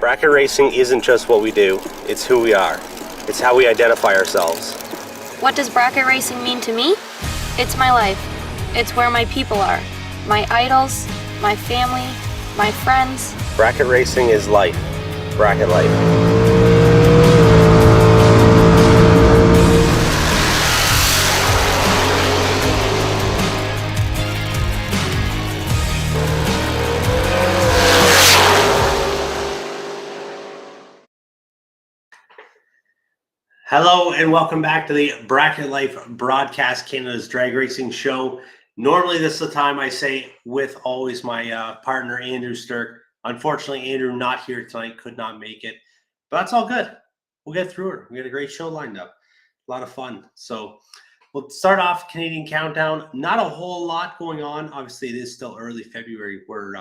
Bracket racing isn't just what we do, it's who we are. It's how we identify ourselves. What does bracket racing mean to me? It's my life. It's where my people are. My idols, my family, my friends. Bracket racing is life. Bracket life. Hello and welcome back to the Bracket Life Broadcast, Canada's drag racing show. Normally this is the time I say with always my partner Andrew Sturck. Unfortunately, Andrew not here tonight, could not make it, but that's all good. We'll get through it. We got a great show lined up, a lot of fun. So we'll start off Canadian Countdown. Not a whole lot going on. Obviously, it is still early February. We're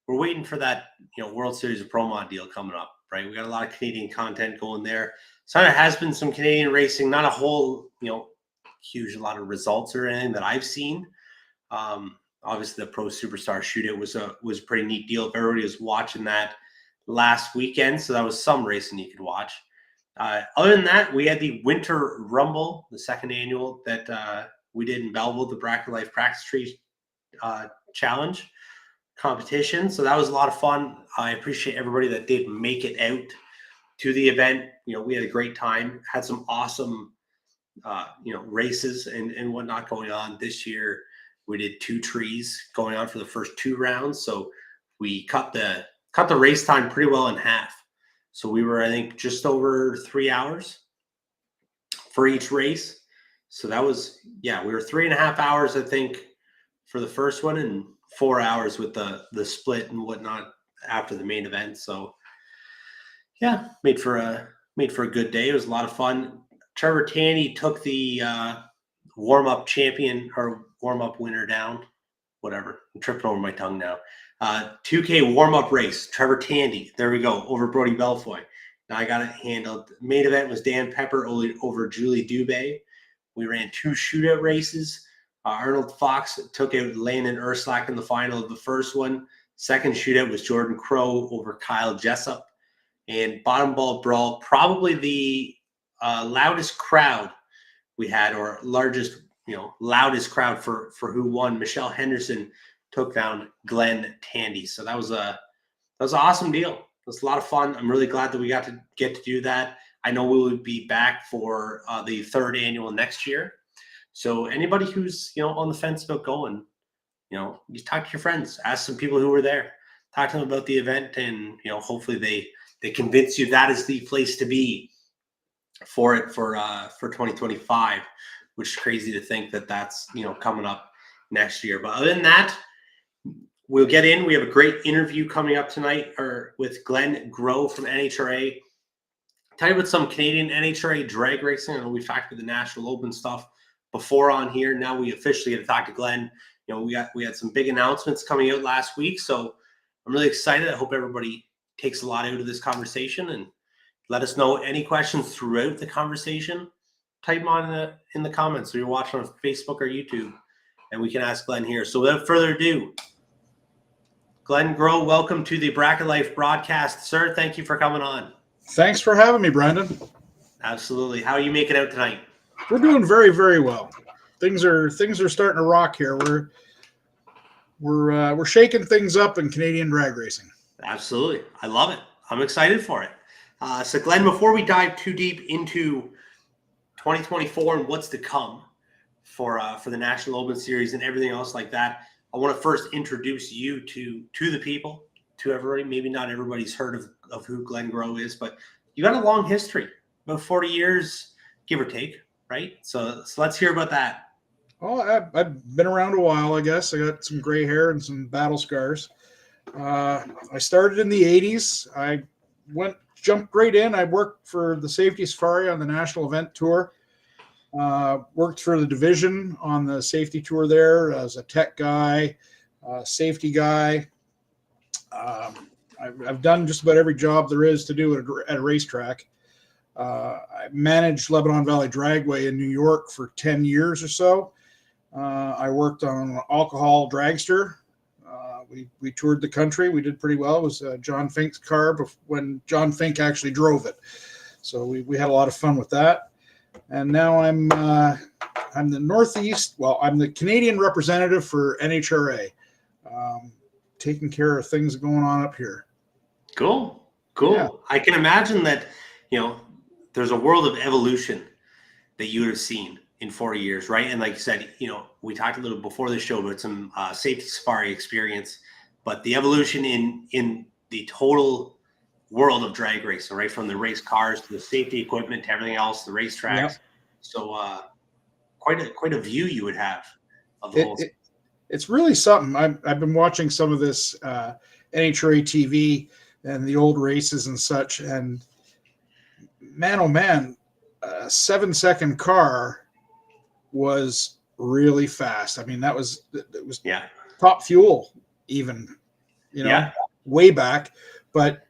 waiting for that World Series of Pro Mod deal coming up, right? We got a lot of Canadian content going there. So there has been some Canadian racing, not a whole, huge lot of results or anything that I've seen. Obviously, the Pro Superstar Shootout was a pretty neat deal. If everybody was watching that last weekend, so that was some racing you could watch. Other than that, we had the Winter Rumble, the second annual that we did in Belleville, the Bracket Life Practice Tree Challenge competition. So that was a lot of fun. I appreciate everybody that did make it out to the event. We had a great time, had some awesome, races and whatnot going on this year. We did 2 trees going on for the first 2 rounds. So we cut the race time pretty well in half. So we were, I think, just over 3 hours for each race. So that was, we were 3.5 hours, I think, for the first one and 4 hours with the split and whatnot after the main event. So yeah, made for a good day. It was a lot of fun. Trevor Tandy took the warm-up champion or warm-up winner down. Whatever. I'm tripping over my tongue now. 2K warm-up race. Trevor Tandy. There we go. Over Brody Belfoy. Now I got it handled. Main event was Dan Pepper over Julie Dubé. We ran 2 shootout races. Arnold Fox took out Landon Urslack in the final of the first one. Second shootout was Jordan Crow over Kyle Jessup. And bottom ball brawl, probably the loudest crowd we had, or largest, loudest crowd for who won. Michelle Henderson took down Glenn Tandy. So that was an awesome deal. It was a lot of fun. I'm really glad that we got to do that. I know we will be back for the 3rd annual next year. So anybody who's on the fence about going, you talk to your friends, ask some people who were there, talk to them about the event, and hopefully they convince you that is the place to be for 2025, which is crazy to think that that's coming up next year. But other than that, we'll get in. We have a great interview coming up tonight with Glenn Groh from NHRA. Tell you about some Canadian NHRA drag racing. I know we've talked about the National Open stuff before on here. Now we officially get to talk to Glenn. We had some big announcements coming out last week, so I'm really excited. I hope everybody takes a lot out of this conversation, and let us know any questions throughout the conversation. Type them on in the comments. So you're watching on Facebook or YouTube, and we can ask Glenn here. So without further ado, Glenn Groh, welcome to the Bracket Life broadcast, sir. Thank you for coming on. Thanks for having me, Brandon. Absolutely. How are you making out tonight? We're doing very, very well. Things are starting to rock here. We're shaking things up in Canadian drag racing. Absolutely. I love it. I'm excited for it. So Glenn, before we dive too deep into 2024 and what's to come for the National Open Series and everything else like that, I want to first introduce you to the people, to everybody. Maybe not everybody's heard of who Glenn Groh is, but you got a long history, about 40 years, give or take, right? So let's hear about that. Oh, I've been around a while, I guess. I got some gray hair and some battle scars. I started in the 80s. I jumped right in. I worked for the Safety Safari on the national event tour. Worked for the division on the safety tour there as a tech guy, safety guy. I've done just about every job there is to do at a racetrack. I managed Lebanon Valley Dragway in New York for 10 years or so. I worked on an alcohol dragster, We toured the country. We did pretty well. It was John Fink's car when John Fink actually drove it. So we had a lot of fun with that. And now I'm the Northeast. Well, I'm the Canadian representative for NHRA, taking care of things going on up here. Cool. Yeah. I can imagine that, there's a world of evolution that you would have seen in 40 years, right? And like you said, we talked a little before the show about some safety safari experience, but the evolution in the total world of drag racing, right? From the race cars to the safety equipment to everything else, the racetracks. Yep. So quite a view you would have of the whole. It's really something. I've been watching some of this NHRA TV and the old races and such, and man, oh man, a 7-second car was really fast. I mean, it was top fuel even, way back. But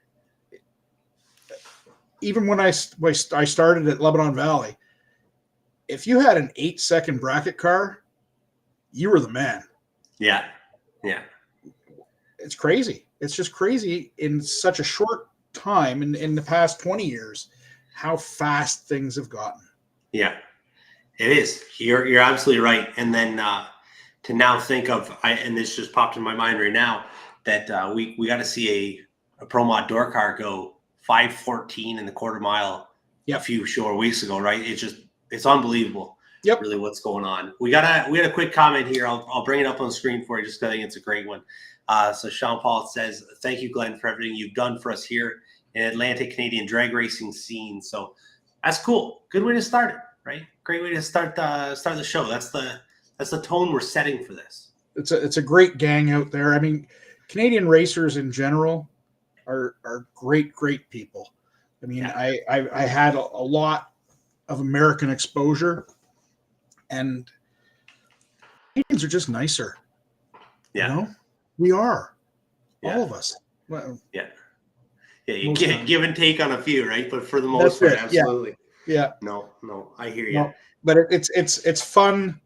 even when I started at Lebanon Valley, if you had an 8-second bracket car, you were the man. Yeah. It's crazy. It's just crazy in such a short time in the past 20 years how fast things have gotten. Yeah, it is. You're absolutely right. And then to now think of, and this just popped in my mind right now, that we got to see a Pro Mod door car go 5:14 in the quarter mile a few short weeks ago, right? It's unbelievable. Yep. Really what's going on. We had a quick comment here. I'll bring it up on the screen for you just because I think it's a great one. So Sean Paul says, thank you, Glenn, for everything you've done for us here in Atlantic Canadian drag racing scene. So that's cool. Good way to start it, right? Great way to start the show. That's the tone we're setting for this. It's a great gang out there. I mean, Canadian racers in general are great people. I mean, I had a lot of American exposure, and Canadians are just nicer. Yeah. We are. All of us. Well, you give and take on a few, right? But for the most part, absolutely. Yeah. No, I hear you. No, but it's fun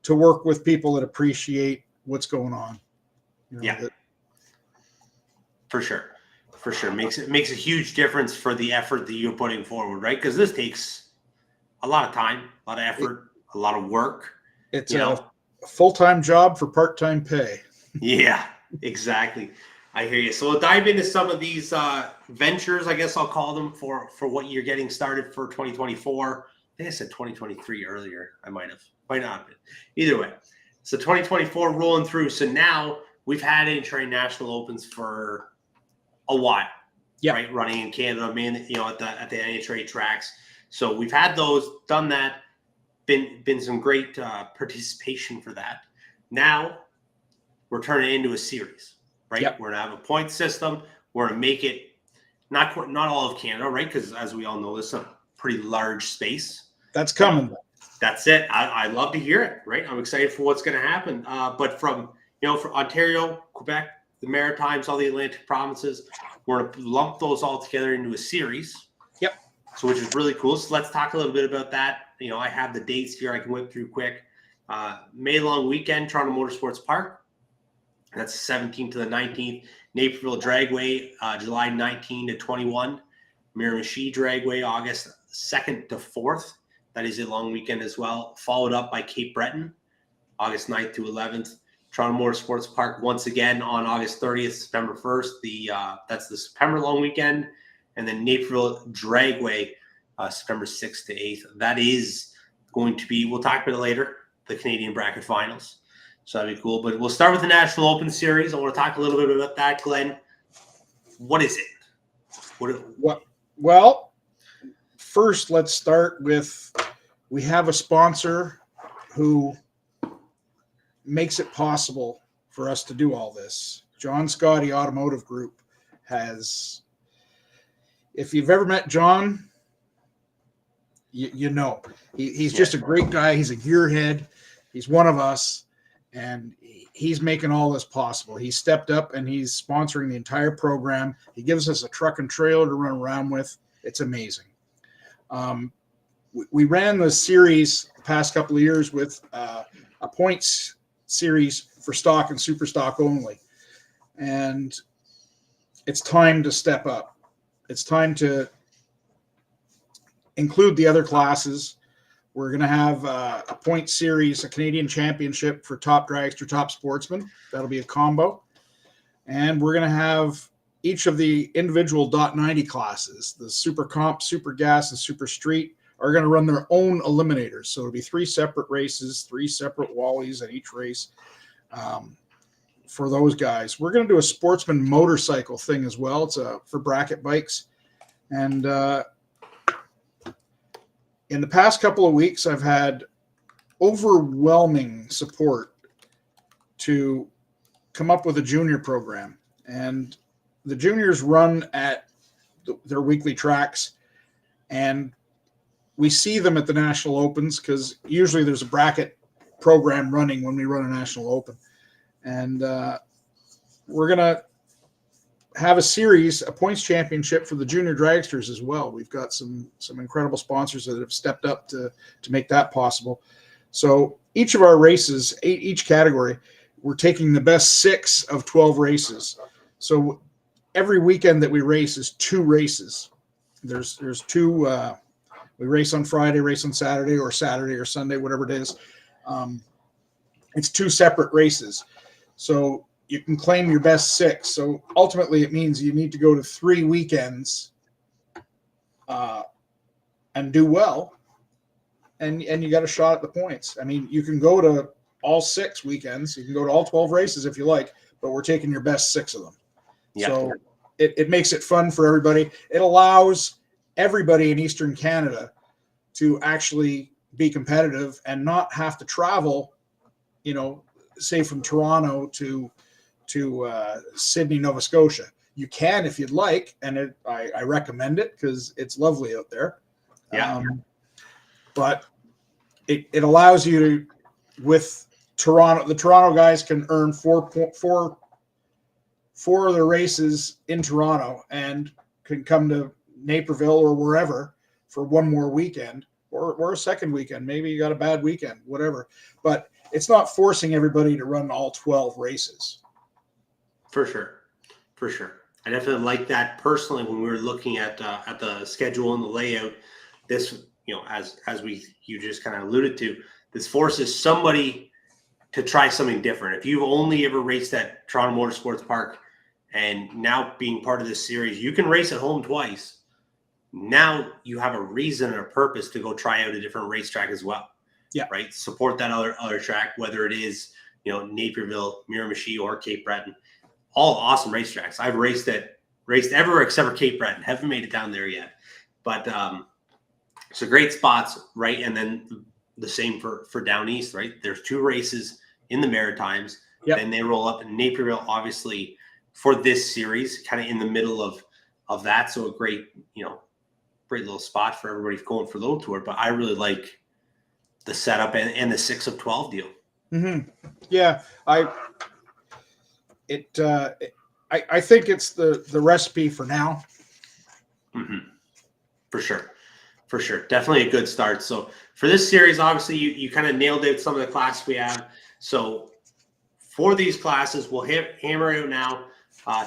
to work with people that appreciate what's going on. For sure. Makes a huge difference for the effort that you're putting forward, right? Because this takes a lot of time, a lot of effort, a lot of work. It's a full-time job for part-time pay. Yeah, exactly. I hear you. So we'll dive into some of these ventures, I guess I'll call them, for what you're getting started for 2024. I think I said 2023 earlier. I might not have been. Either way. So 2024 rolling through. So now we've had NHRA National Opens for a while, right? Running in Canada, at the NHRA tracks. So we've had those, done that, been some great participation for that. Now we're turning it into a series, right? Yep. We're going to have a point system. We're going to make it not all of Canada, right? Because as we all know, this is a pretty large space. That's coming. That's it. I love to hear it, right? I'm excited for what's going to happen. But from Ontario, Quebec, the Maritimes, all the Atlantic provinces, we're going to lump those all together into a series. Yep. So which is really cool. So let's talk a little bit about that. I have the dates here. I can whip through quick. May long weekend, Toronto Motorsports Park. That's the 17th to the 19th. Naperville Dragway, July 19 to 21. Miramichi Dragway, August 2nd to 4th. That is a long weekend as well. Followed up by Cape Breton, August 9th to 11th. Toronto Motorsports Park once again on August 30th, September 1st. That's the September long weekend. And then Naperville Dragway, September 6th to 8th. That is going to be, we'll talk about it later, the Canadian Bracket Finals. So that'd be cool. But we'll start with the National Open Series. I want to talk a little bit about that, Glenn. What is it? Well, first, let's start with, we have a sponsor who makes it possible for us to do all this. John Scotty Automotive Group has, if you've ever met John, you know. He's just a great guy. He's a gearhead. He's one of us. And he's making all this possible. He stepped up and he's sponsoring the entire program. He gives us a truck and trailer to run around with. It's amazing. We ran the series the past couple of years with a points series for stock and super stock only. and it's time to step up. It's time to include the other classes. We're going to have a point series, a Canadian championship for top dragster, top sportsman. That'll be a combo. And we're going to have each of the individual .90 classes, the Super Comp, Super Gas, and Super Street, are going to run their own eliminators. So it'll be 3 separate races, 3 separate wallies at each race for those guys. We're going to do a sportsman motorcycle thing as well. It's for bracket bikes. And in the past couple of weeks, I've had overwhelming support to come up with a junior program. And the juniors run at their weekly tracks, and we see them at the National Opens because usually there's a bracket program running when we run a National Open. And we're going to have a series, a points championship for the junior dragsters as well. We've got some incredible sponsors that have stepped up to make that possible. So each of our races, each category, we're taking the best 6 of 12 races. So every weekend that we race is 2 races. There's 2. We race on Friday, race on Saturday or Sunday, whatever it is. It's 2 separate races. So you can claim your best 6. So ultimately it means you need to go to 3 weekends and do well. And you got a shot at the points. I mean, you can go to all 6 weekends. You can go to all 12 races if you like, but we're taking your best 6 of them. Yeah. So it makes it fun for everybody. It allows everybody in Eastern Canada to actually be competitive and not have to travel, say from Toronto to Sydney, Nova Scotia. You can if you'd like, and I recommend it because it's lovely out there. Yeah. But it allows you to, with Toronto, the Toronto guys can earn 4 of their races in Toronto and can come to Naperville or wherever for one more weekend or a second weekend. Maybe you got a bad weekend, whatever. But it's not forcing everybody to run all 12 races. For sure. I definitely like that personally when we were looking at the schedule and the layout. This, as you just kind of alluded to, this forces somebody to try something different. If you've only ever raced at Toronto Motorsports Park and now being part of this series, you can race at home twice. Now you have a reason and a purpose to go try out a different racetrack as well. Yeah. Right. Support that other track, whether it is, Naperville, Miramichi, or Cape Breton. All awesome racetracks. I've raced everywhere except for Cape Breton. Haven't made it down there yet. But so great spots, right? And then the same for down east, right? There's 2 races in the Maritimes. Yep. Then they roll up in Naperville, obviously, for this series, kind of in the middle of that. So a great little spot for everybody going for the little tour. But I really like the setup and the 6 of 12 deal. Mm-hmm. Yeah, I think it's the recipe for now. Mm-hmm. For sure. Definitely a good start. So for this series, obviously you kind of nailed it, some of the classes we have. So for these classes, we'll hammer out now.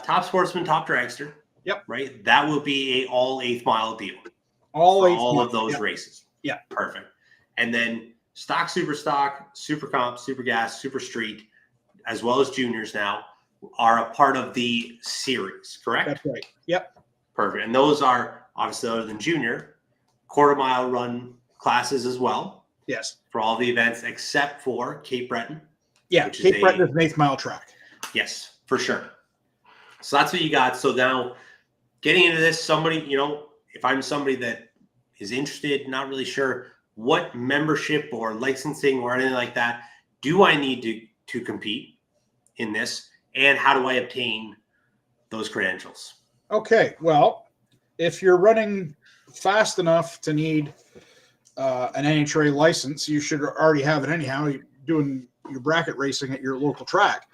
Top sportsman, top dragster. Yep. Right. That will be a all 8th mile deal. All of those yep. races. Yeah. Perfect. And then stock, super comp, super gas, super street, as well as juniors now are a part of the series, correct? That's right. Yep. Perfect. And those are obviously, other than junior, quarter mile run classes as well. Yes. For all the events except for Cape Breton. Yeah. Cape Breton is an 8th mile track. Yes, for sure. So that's what you got. So now getting into this, somebody, if I'm somebody that is interested, not really sure what membership or licensing or anything like that, do I need to compete in this? And how do I obtain those credentials? Okay. Well, if you're running fast enough to need an NHRA license, you should already have it anyhow. You're doing your bracket racing at your local track.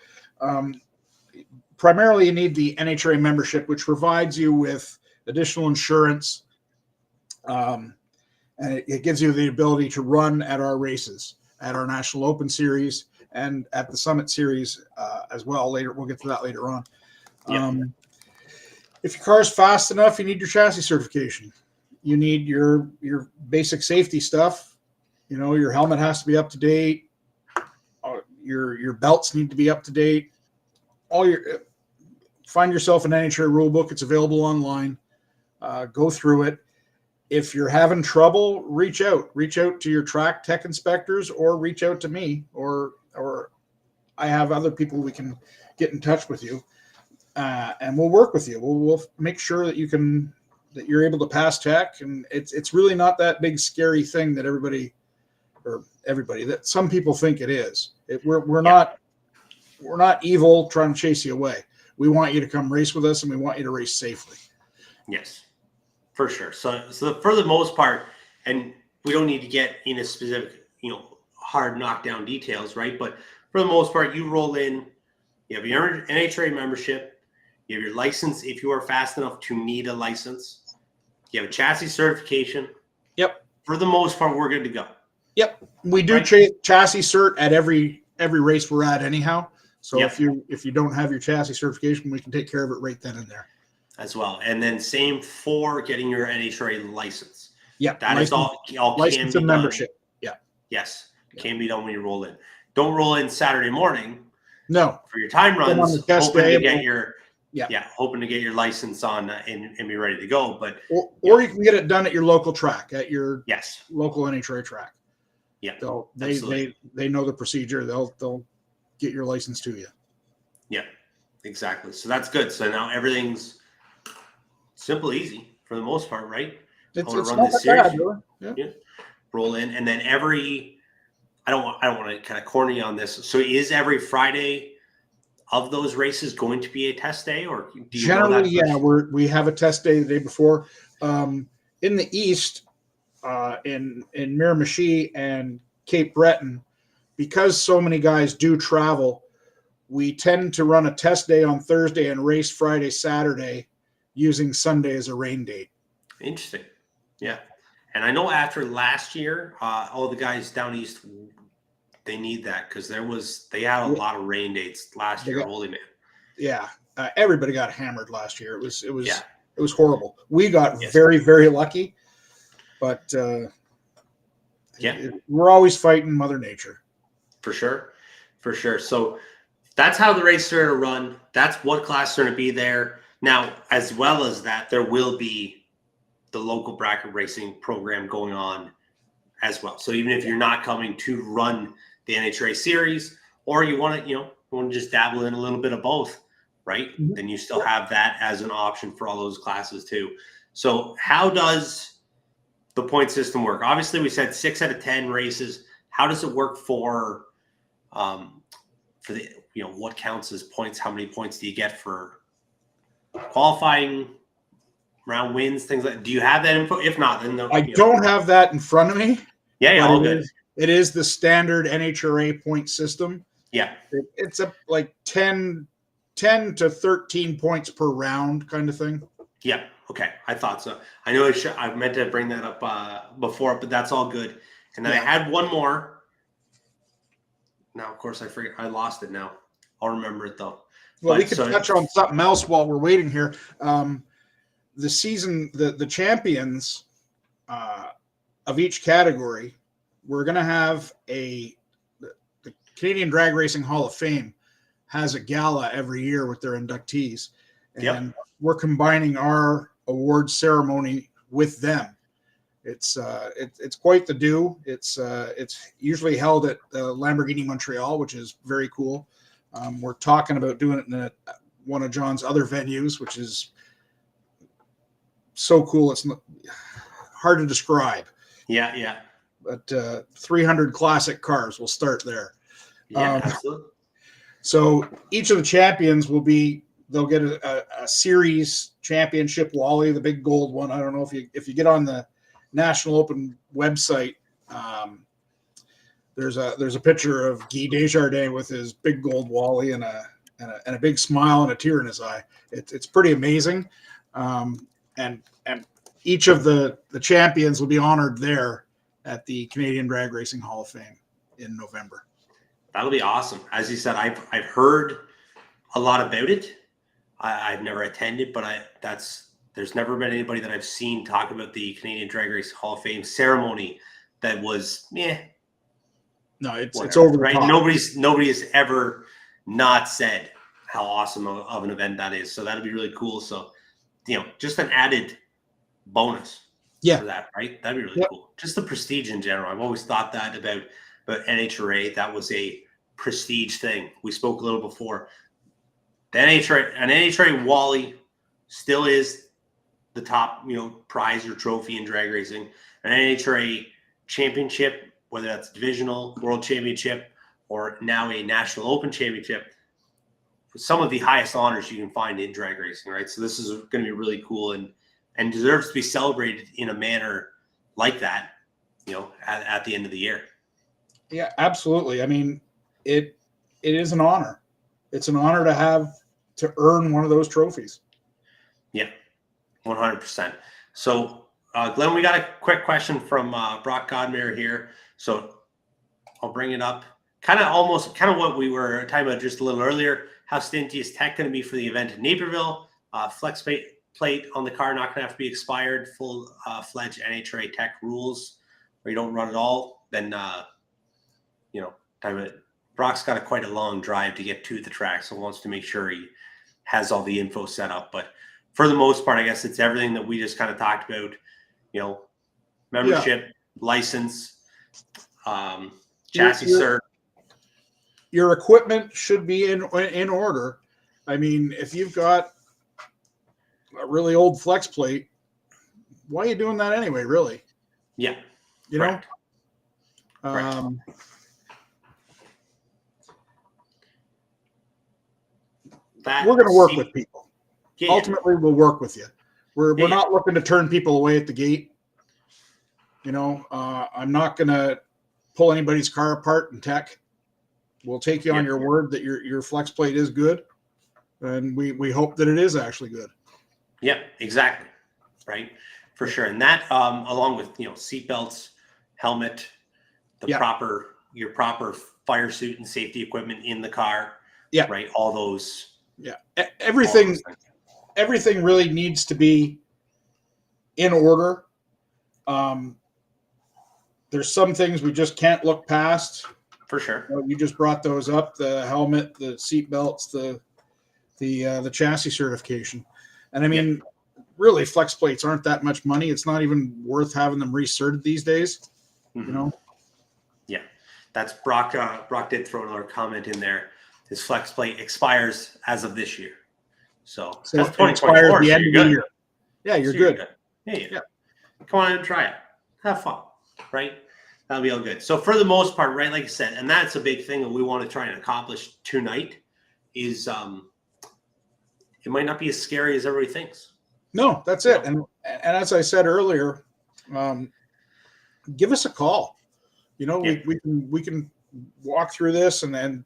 Primarily, you need the NHRA membership, which provides you with additional insurance, and it gives you the ability to run at our races, at our National Open Series, and at the Summit Series as well. Later, we'll get to that later on. Yeah. If your car's fast enough, you need your chassis certification. You need your basic safety stuff. You know, your helmet has to be up to date. Your belts need to be up to date. Find yourself an NHRA rule book. It's available online. Go through it. If you're having trouble, reach out to your track tech inspectors, or reach out to me, or I have other people we can get in touch with you, and we'll work with you. We'll make sure that you're able to pass tech, and it's really not that big scary thing that everybody that some people think it is. We're not evil trying to chase you away. We want you to come race with us, and we want you to race safely. Yes. For sure. So for the most part, and we don't need to get into specific, hard knockdown details, right? But for the most part, you roll in, you have your NHRA membership, you have your license if you are fast enough to need a license, you have a chassis certification. Yep. For the most part, we're good to go. Yep. We do chassis cert at every race we're at anyhow. So if you don't have your chassis certification, we can take care of it right then and there. As well. And then same for getting your NHRA license. Yeah. That is all license and membership. Yeah. Yes. Can be done when you roll in. Don't roll in Saturday morning. No. For your time runs, on the test hoping day, to get your license on and be ready to go. But or you can get it done at your local track, at your local NHRA track. Yeah. They know the procedure. They'll get your license to you. Yeah. Exactly. So that's good. So now everything's simple, easy for the most part, right? It's run not this that series. bad, yeah. Roll in, and then I don't want to kind of corner you on this. So is every Friday of those races going to be a test day, or do you generally? We have a test day the day before. In the east, in Miramichi and Cape Breton, because so many guys do travel, we tend to run a test day on Thursday and race Friday, Saturday, using Sunday as a rain date. Interesting. Yeah. And I know after last year, all the guys down east, they need that because they had a lot of rain dates last year. Holy man. Yeah. Everybody got hammered last year. It was horrible. We got very, very lucky, but we're always fighting Mother Nature. For sure. So that's how the races are going to run. That's what classes are going to be there. Now, as well as that, there will be the local bracket racing program going on as well. So even if you're not coming to run the NHRA series, or you want to just dabble in a little bit of both, right? Mm-hmm. Then you still have that as an option for all those classes too. So how does the point system work? Obviously, we said 6 out of 10 races. How does it work for the what counts as points? How many points do you get for qualifying, round wins, things like that? Do you have that info? If not, then I don't have that in front of me. Yeah, all good. It is the standard NHRA point system. Yeah. It's like 10 to 13 points per round kind of thing. Yeah. Okay. I thought so. I know I meant to bring that up before, but that's all good. And then I had one more. Now, of course, I forget. I lost it now. I'll remember it though. Well, we could touch on something else while we're waiting here. The season, the champions of each category, we're going to have the Canadian Drag Racing Hall of Fame has a gala every year with their inductees. And we're combining our award ceremony with them. It's quite the do. It's usually held at Lamborghini Montreal, which is very cool. We're talking about doing it in one of John's other venues, which is so cool. It's hard to describe. Yeah. But 300 classic cars. We'll start there. Yeah, absolutely. So each of the champions they'll get a series championship Wally, the big gold one. I don't know if you get on the National Open website, there's a picture of Guy Desjardins with his big gold Wally and a big smile and a tear in his eye. It's pretty amazing. And each of the champions will be honored there at the Canadian Drag Racing Hall of Fame in November. That'll be awesome. As you said, I've heard a lot about it. I've never attended, but there's never been anybody that I've seen talk about the Canadian Drag Race Hall of Fame ceremony that was, No, it's whatever, over the right? top. Nobody has ever not said how awesome of an event that is. So that'd be really cool. So, just an added bonus Yeah. for that, right? That'd be really cool. Just the prestige in general. I've always thought that about NHRA. That was a prestige thing. We spoke a little before. The NHRA Wally still is the top, prize or trophy in drag racing. An NHRA championship, whether that's divisional, world championship, or now a national open championship, some of the highest honors you can find in drag racing, right? So this is going to be really cool and deserves to be celebrated in a manner like that, at the end of the year. Yeah, absolutely. I mean, it is an honor. It's an honor to earn one of those trophies. Yeah, 100%. So, Glenn, we got a quick question from Brock Godmere here. So I'll bring it up. Kind of what we were talking about just a little earlier. How stingy is tech going to be for the event in Naperville? Flex plate on the car not going to have to be expired. Full-fledged NHRA tech rules where you don't run at all. Then, Brock's got quite a long drive to get to the track, so wants to make sure he has all the info set up. But for the most part, I guess it's everything that we just kind of talked about. Membership, license, chassis cert. Your equipment should be in order. I mean, if you've got a really old flex plate, why are you doing that anyway? Really? Yeah. Correct. We're going to work with people. Yeah. Ultimately, we'll work with you. We're not looking to turn people away at the gate. I'm not going to pull anybody's car apart in tech. We'll take you on your word that your flex plate is good, and we hope that it is actually good. Yeah, exactly. Right, for sure. And that, along with seat belts, helmet, your proper fire suit and safety equipment in the car. Yeah. Right. All those. Yeah. Everything really needs to be in order. There's some things we just can't look past. For sure. You just brought those up: the helmet, the seat belts, the chassis certification. And I mean, really, flex plates aren't that much money. It's not even worth having them recerted these days. Mm-hmm. Yeah, that's Brock. Brock did throw another comment in there. His flex plate expires as of this year, so that's 2024. The end of the year. Yeah, you're good. Yeah. Come on and try it. Have fun, right? That'll be all good. So for the most part, right, like I said, and that's a big thing that we want to try and accomplish tonight is it might not be as scary as everybody thinks. No, that's it. And as I said earlier, give us a call. We can walk through this and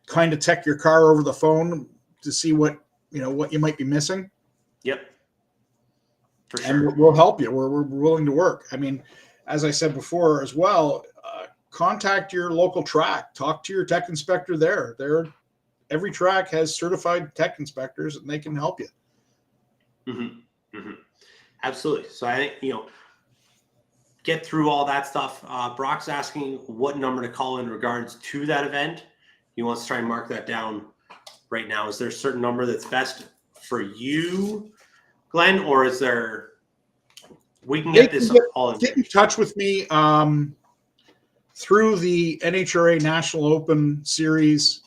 kind of check your car over the phone to see what you might be missing. Yep. For sure. And we'll help you. We're willing to work. I mean, as I said before as well, contact your local track. Talk to your tech inspector there. Every track has certified tech inspectors, and they can help you. Mm-hmm. Mm-hmm. Absolutely. So I think, get through all that stuff. Brock's asking what number to call in regards to that event. He wants to try and mark that down right now. Is there a certain number that's best for you, Glenn, or is there? We can get this all in. Get in touch with me through the NHRA National Open Series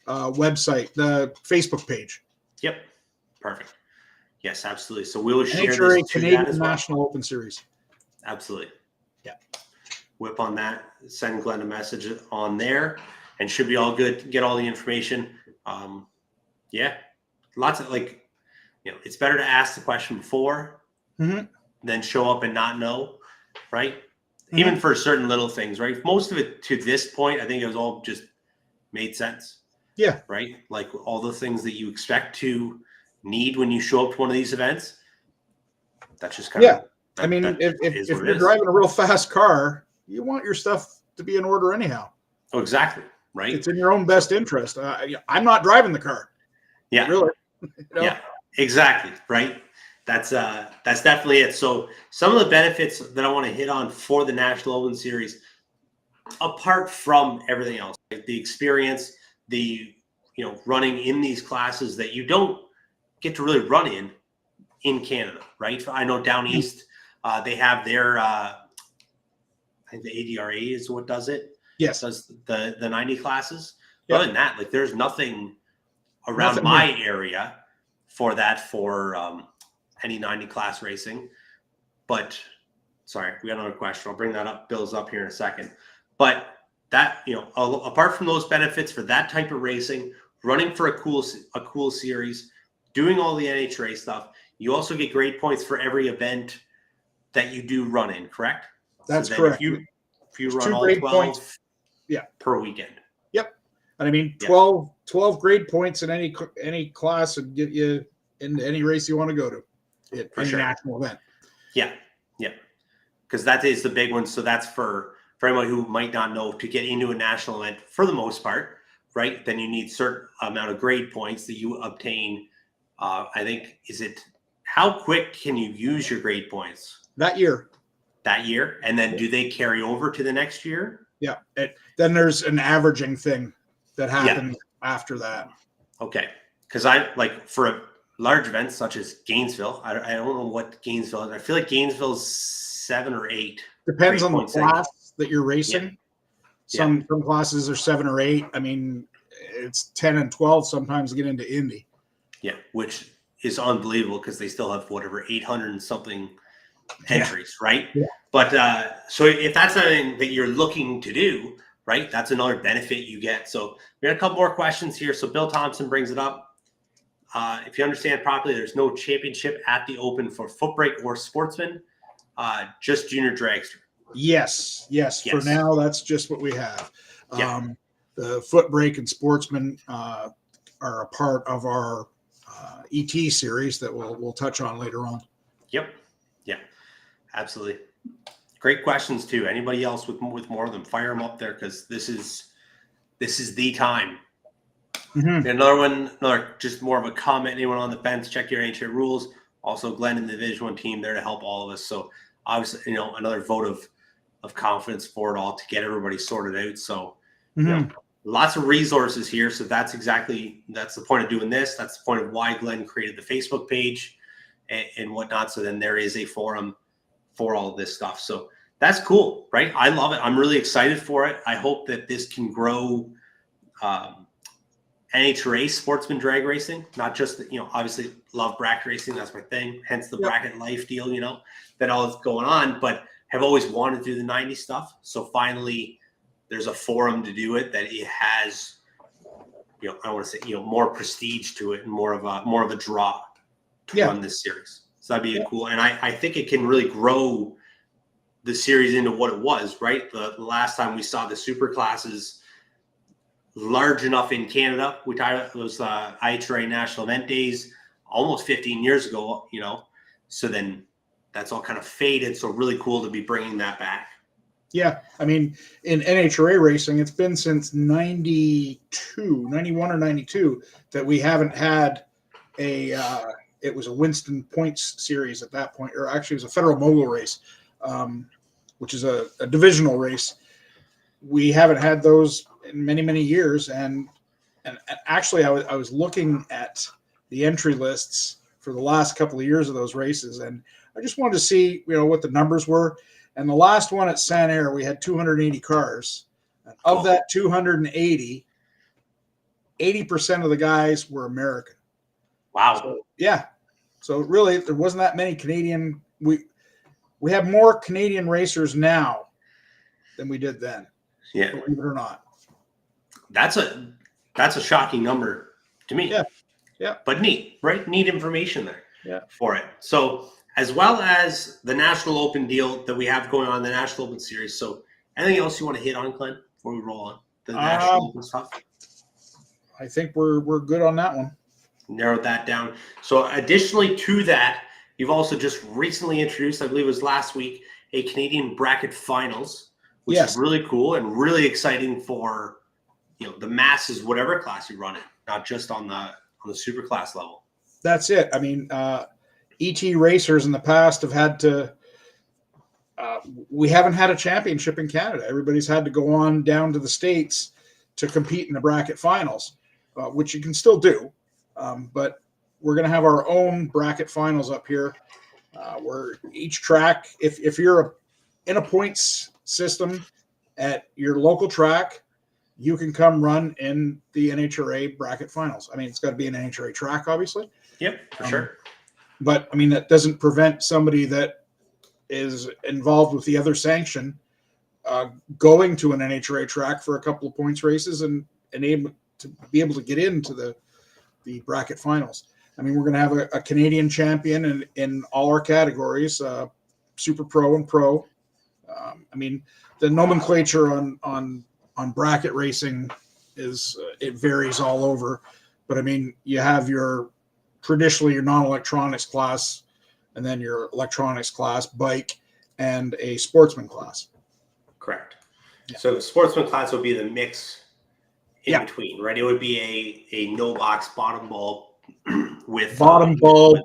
website, the Facebook page. Yep. Perfect. Yes, absolutely. So we will share NHRA this to Canadian that as well. National Open Series. Absolutely. Yeah. Whip on that. Send Glenn a message on there, and should be all good. Get all the information. Lots of it's better to ask the question before than show up and not know, right? Mm-hmm. Even for certain little things, right? Most of it to this point, I think it was all just made sense. Yeah. Right. Like all the things that you expect to need when you show up to one of these events. That's just kind of. I mean, if you're driving a real fast car, you want your stuff to be in order anyhow. Oh, exactly. Right. It's in your own best interest. I'm not driving the car. Yeah. Really. Yeah, exactly. Right. That's definitely it. So some of the benefits that I want to hit on for the National Open Series, apart from everything else, like the experience, the running in these classes that you don't get to really run in Canada, right? I know down east they have their I think the ADRA is what does it. Yes. Does the 90 classes. Yep. Other than that, like there's nothing around Nothing my area for any 90 class racing. But sorry, we got another question. I'll bring that up. Bill's up here in a second. But that, apart from those benefits for that type of racing, running for a cool series, doing all the NHRA stuff, you also get grade points for every event that you do run in, correct? That's correct. If you There's run 2 all grade 12 points. per weekend. Yep. And I mean, 12 grade points in any class would get you into any race you want to go to at any national event. Yeah. Because that is the big one. So that's for anyone who might not know, to get into a national event for the most part, right? Then you need certain amount of grade points that you obtain. I think, how quick can you use your grade points? That year. And then do they carry over to the next year? Yeah. Then there's an averaging thing that happens after that. Okay. Because for a large events such as Gainesville, I don't know what Gainesville is. I feel like Gainesville's 7 or 8. Depends on the class that you're racing. Some classes are 7 or 8. I mean, it's 10 and 12 sometimes to get into Indy. Yeah, which is unbelievable because they still have 800 and something entries, right? Yeah. But so if that's something that you're looking to do, right, that's another benefit you get. So we got a couple more questions here. So Bill Thompson brings it up. If you understand properly, there's no championship at the Open for foot brake or sportsman, just junior dragster. Yes. For now, that's just what we have. The foot brake and sportsman are a part of our ET series that we'll touch on later on. Yep. Yeah, absolutely. Great questions too. Anybody else with more of them, fire them up there, because this is the time. Mm-hmm. Another just more of a comment. Anyone on the fence, check your NHRA rules. Also, Glenn and the Division 1 team there to help all of us. So obviously, another vote of confidence for it all to get everybody sorted out. So lots of resources here. So that's the point of doing this. That's the point of why Glenn created the Facebook page and whatnot. So then there is a forum for all of this stuff. So that's cool, right? I love it. I'm really excited for it. I hope that this can grow NHRA sportsman drag racing, not just, obviously love bracket racing. That's my thing. Hence the bracket life deal, that all is going on, but have always wanted to do the 90 stuff. So finally there's a forum to do it, that it has, I want to say, more prestige to it and more of a draw to run this series. So that'd be cool. And I think it can really grow the series into what it was, right? The last time we saw the super classes large enough in Canada, we tied it was IHRA National Event Days almost 15 years ago, so then that's all kind of faded. So really cool to be bringing that back. Yeah. I mean, in NHRA racing, it's been since 91 or 92 that we haven't had it was a Winston Points series at that point, or actually it was a Federal Mogul race, which is a divisional race. We haven't had those in many, many years. And actually I was looking at the entry lists for the last couple of years of those races, and I just wanted to see, what the numbers were. And the last one at San Air, we had 280 cars. And of that 280, 80% of the guys were American. Wow. So, yeah. So really, there wasn't that many Canadian. We have more Canadian racers now than we did then. Yeah. Believe it or not. That's a shocking number to me. Yeah. But neat, right? Neat information there for it. So as well as the National Open deal that we have going on, the National Open Series. So anything else you want to hit on, Clint, before we roll on the National Open stuff? I think we're good on that one. Narrowed that down. So additionally to that, you've also just recently introduced, I believe it was last week, a Canadian bracket finals, which is really cool and really exciting for the masses, whatever class you run in, not just on the super class level. That's it. I mean, ET racers in the past have had to. We haven't had a championship in Canada. Everybody's had to go on down to the States to compete in the bracket finals, which you can still do. But we're going to have our own bracket finals up here, where each track, if you're in a points system at your local track, you can come run in the NHRA bracket finals. I mean, it's got to be an NHRA track, obviously. Yep, for sure. But I mean, that doesn't prevent somebody that is involved with the other sanction going to an NHRA track for a couple of points races and able to be able to get into the bracket finals. I mean, we're going to have a Canadian champion in all our categories, Super Pro and Pro. I mean, the nomenclature on bracket racing is it varies all over, but I mean, you have traditionally your non-electronics class, and then your electronics class, bike, and a sportsman class. Correct. Yeah. So the sportsman class would be the mix in between, right? It would be a no box bottom bulb with bottom bulb,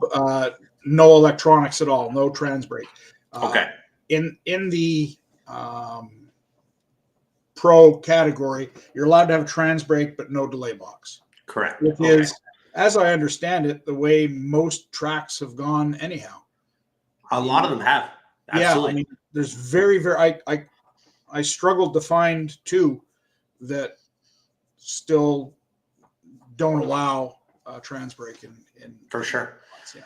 no electronics at all, no trans brake. Okay. In the pro category, you're allowed to have a trans brake, but no delay box. Correct. Which is, as I understand it, the way most tracks have gone anyhow. A lot of them have. Absolutely. Yeah, I mean, there's I struggled to find two that still don't allow trans brake in for sure. Yeah.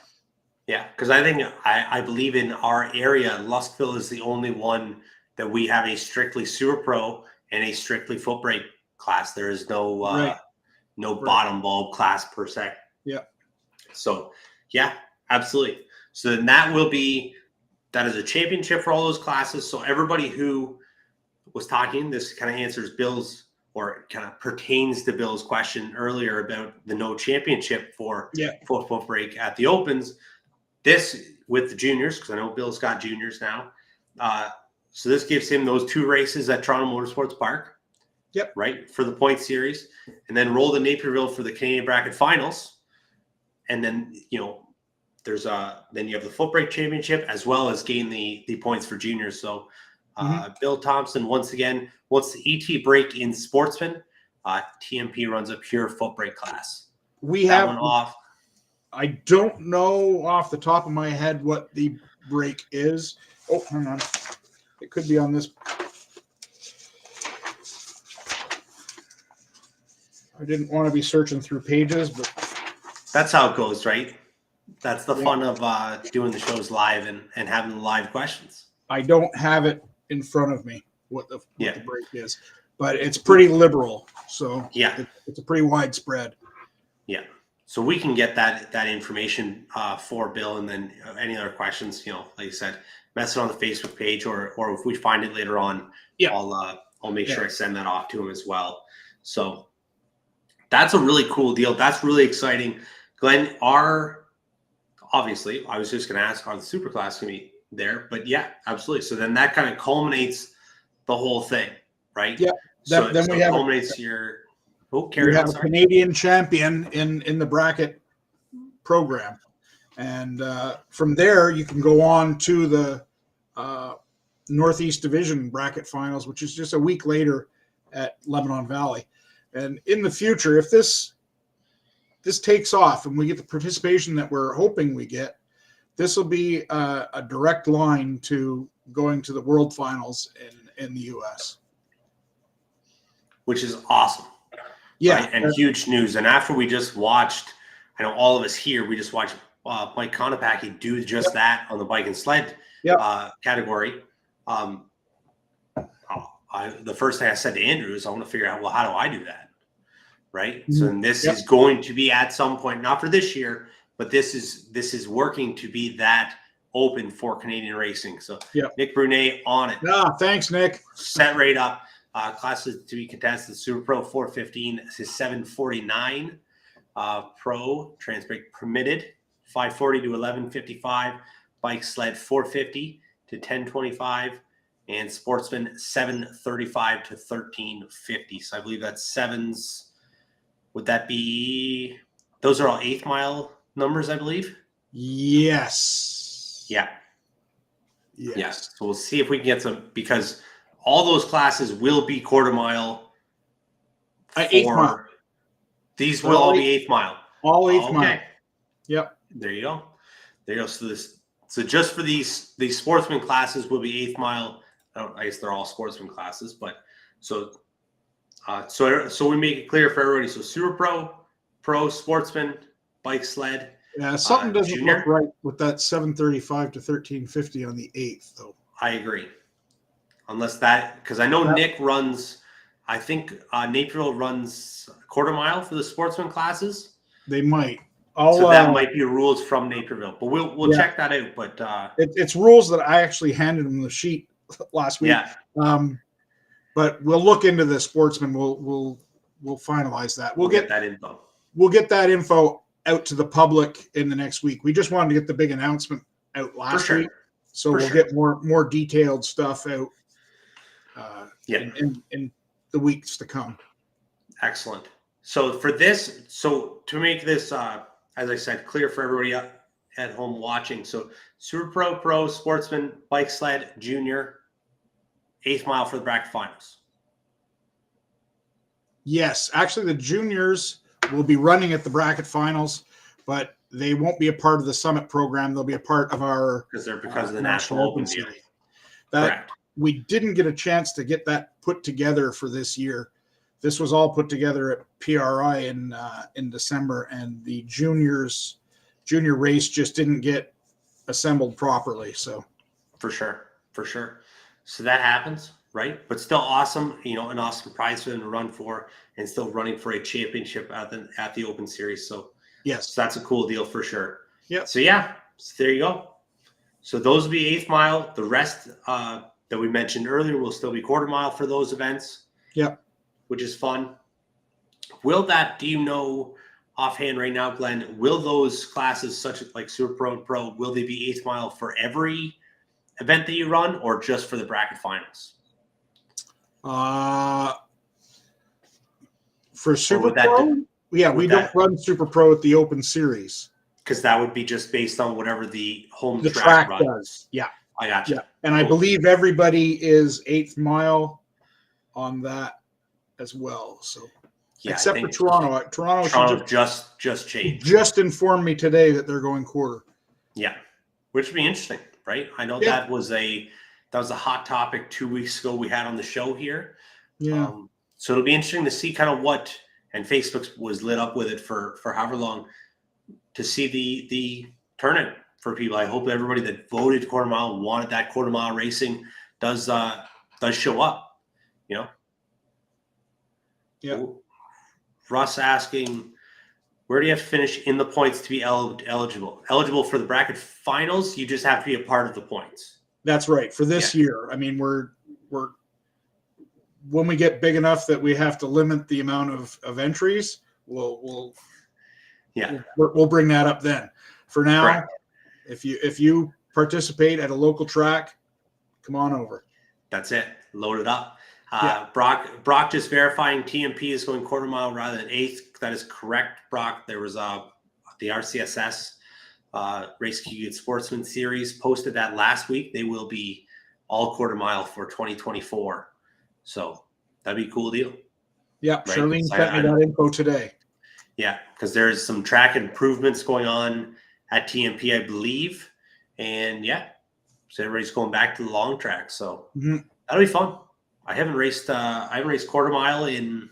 Yeah, because I think I believe in our area, Lustville is the only one that we have a strictly Super Pro and a strictly foot brake class. There is no bottom bulb class per se. Yeah. So yeah, absolutely. So then that is a championship for all those classes. So everybody who was talking, this kind of answers Bill's, or kind of pertains to Bill's question earlier about the no championship for foot brake at the Opens. This with the juniors, because I know Bill's got juniors now. So this gives him those two races at Toronto Motorsports Park. Yep. Right, for the point series, and then roll to Naperville for the Canadian bracket finals. And then, there's then you have the foot brake championship as well as gain the points for juniors. So Bill Thompson, once again, wants the ET brake in sportsman. TMP runs a pure foot brake class. We that have one off. I don't know off the top of my head what the brake is. Oh, hang on. It could be on this. I didn't want to be searching through pages, but that's how it goes, right? That's the fun of doing the shows live and having the live questions. I don't have it in front of me what the break is, but it's pretty liberal. So it's a pretty widespread. Yeah. So we can get that information for Bill, and then any other questions, like you said, message on the Facebook page, or if we find it later on, I'll make sure I send that off to him as well. So that's a really cool deal. That's really exciting. Glenn, obviously, I was just going to ask, are the Superclass going to be there? But yeah, absolutely. So then that kind of culminates the whole thing, right? Yeah. Then we have culminates we have a Canadian champion in the bracket program. And from there, you can go on to the Northeast Division bracket finals, which is just a week later at Lebanon Valley. And in the future, if this takes off and we get the participation that we're hoping we get, this will be a direct line to going to the World Finals in the U.S. Which is awesome. Yeah. Right? And huge news. And after we just watched, I know all of us here, we just watched Mike Konopacki do just that on the bike and sled category. The first thing I said to Andrew is I want to figure out, well, how do I do that? Right. Mm-hmm. So then this is going to be at some point, not for this year, but this is working to be that open for Canadian racing. So Nick Brunet on it. Thanks, Nick. Set right up. Classes to be contested: Super Pro 415 to 749. Pro trans brake permitted 540 to 1155. Bike sled 450 to 1025. And sportsman 735 to 1350. So I believe that's sevens. Would that be those are all 8th mile numbers, I believe. Yes. Yeah. Yes. Yes. So we'll see if we can get some, because all those classes will be quarter mile. 8th mile. These will all be 8th mile. All 8th mile. Yep. There you go. There you go. So just for these sportsman classes will be 8th mile. I guess they're all sportsman classes, but so we make it clear for everybody. So Super Pro, Sportsman, Bike Sled. Yeah, something doesn't junior. look right with that 7:35 to 13:50 on the 8th, though. I agree. Unless that, because I know Nick runs, I think Naperville runs quarter mile for the sportsman classes. They might. So that might be rules from Naperville, but we'll check that out. But it's rules that I actually handed them the sheet last week. Yeah. But we'll look into the sportsman. We'll finalize that. We'll get that info. We'll get that info out to the public in the next week. We just wanted to get the big announcement out last week, so we'll get more detailed stuff out. In the weeks to come. Excellent. So for this, to make this, as I said, clear for everybody at home watching. So Super Pro, Sportsman, Bike Sled, Junior, 8th mile for the bracket finals. Yes, actually the juniors will be running at the bracket finals, but they won't be a part of the summit program. They'll be a part of our because of the National Open Series. Correct. We didn't get a chance to get that put together for this year. This was all put together at PRI in December, and the junior race just didn't get assembled properly. So for sure. So that happens, right? But still awesome, an awesome prize for them to run for, and still running for a championship at the Open Series. So yes, so that's a cool deal for sure. Yeah. So there you go. So those will be 8th mile. The rest that we mentioned earlier will still be quarter mile for those events. Yep. Which is fun. Do you know offhand right now, Glenn, will those classes such as like Super Pro and Pro, will they be 8th mile for every event that you run or just for the bracket finals? For Super Pro? We don't run Super Pro at the Open Series. Because that would be just based on whatever the home track runs. does. Yeah. I got you. Yeah. And I believe everybody is 8th mile on that as well. So except for Toronto. Toronto just changed. Just informed me today that they're going quarter. Yeah. Which would be interesting, right? I know that was a hot topic 2 weeks ago we had on the show here. Yeah. So it'll be interesting to see kind of what, and Facebook was lit up with it for however long, to see the turnout for people. I hope everybody that voted quarter mile, wanted that quarter mile racing, does show up. Yeah. Russ asking, where do you have to finish in the points to be eligible? Eligible for the bracket finals, you just have to be a part of the points. That's right. For this year, I mean, we're when we get big enough that we have to limit the amount of entries, we'll bring that up then. For now, correct. If you participate at a local track, come on over. That's it. Load it up. Brock just verifying TMP is going quarter mile rather than 8th. That is correct, Brock. There was the RCSS Race Q Sportsman Series posted that last week. They will be all quarter mile for 2024. So that'd be a cool deal. Yeah, right? Charlene sent me that info today. Yeah, because there's some track improvements going on at TMP, I believe. And so everybody's going back to the long track. So that'll be fun. I haven't raced quarter mile in